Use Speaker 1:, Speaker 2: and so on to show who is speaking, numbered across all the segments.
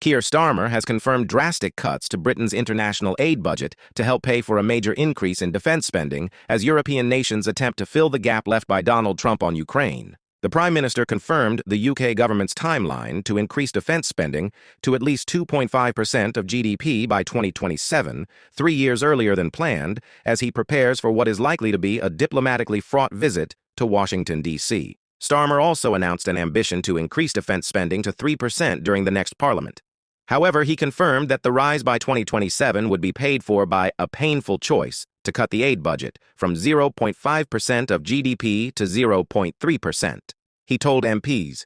Speaker 1: Keir Starmer has confirmed drastic cuts to Britain's international aid budget to help pay for a major increase in defense spending as European nations attempt to fill the gap left by Donald Trump on Ukraine. The Prime Minister confirmed the UK government's timeline to increase defense spending to at least 2.5% of GDP by 2027, 3 years earlier than planned, as he prepares for what is likely to be a diplomatically fraught visit to Washington, D.C. Starmer also announced an ambition to increase defense spending to 3% during the next Parliament. However, he confirmed that the rise by 2027 would be paid for by a painful choice to cut the aid budget from 0.5% of GDP to 0.3%. He told MPs,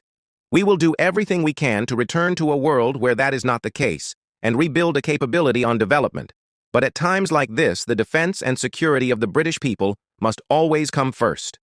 Speaker 1: "We will do everything we can to return to a world where that is not the case and rebuild a capability on development. But at times like this, the defense and security of the British people must always come first.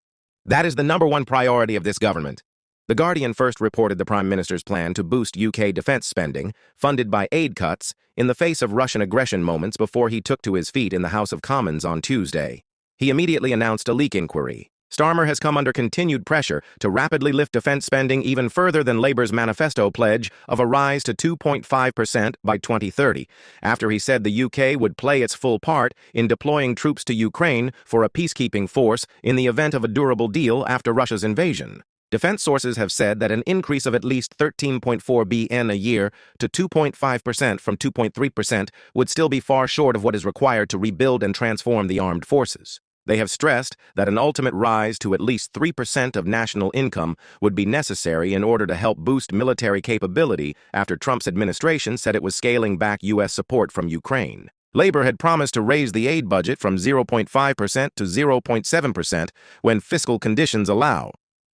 Speaker 1: That is the #1 priority of this government." The Guardian first reported the Prime Minister's plan to boost UK defense spending, funded by aid cuts, in the face of Russian aggression moments before he took to his feet in the House of Commons on Tuesday. He immediately announced a leak inquiry. Starmer has come under continued pressure to rapidly lift defense spending even further than Labour's manifesto pledge of a rise to 2.5% by 2030, after he said the UK would play its full part in deploying troops to Ukraine for a peacekeeping force in the event of a durable deal after Russia's invasion. Defense sources have said that an increase of at least 13.4 billion a year to 2.5% from 2.3% would still be far short of what is required to rebuild and transform the armed forces. They have stressed that an ultimate rise to at least 3% of national income would be necessary in order to help boost military capability after Trump's administration said it was scaling back U.S. support from Ukraine. Labour had promised to raise the aid budget from 0.5% to 0.7% when fiscal conditions allow.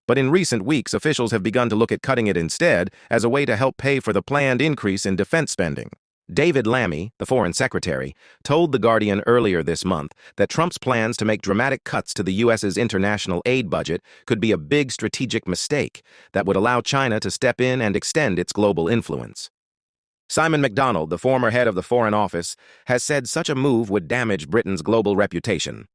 Speaker 1: But in recent weeks, officials have begun to look at cutting it instead as a way to help pay for the planned increase in defense spending. David Lammy, the Foreign Secretary, told The Guardian earlier this month that Trump's plans to make dramatic cuts to the U.S.'s international aid budget could be a big strategic mistake that would allow China to step in and extend its global influence. Simon MacDonald, the former head of the Foreign Office, has said such a move would damage Britain's global reputation.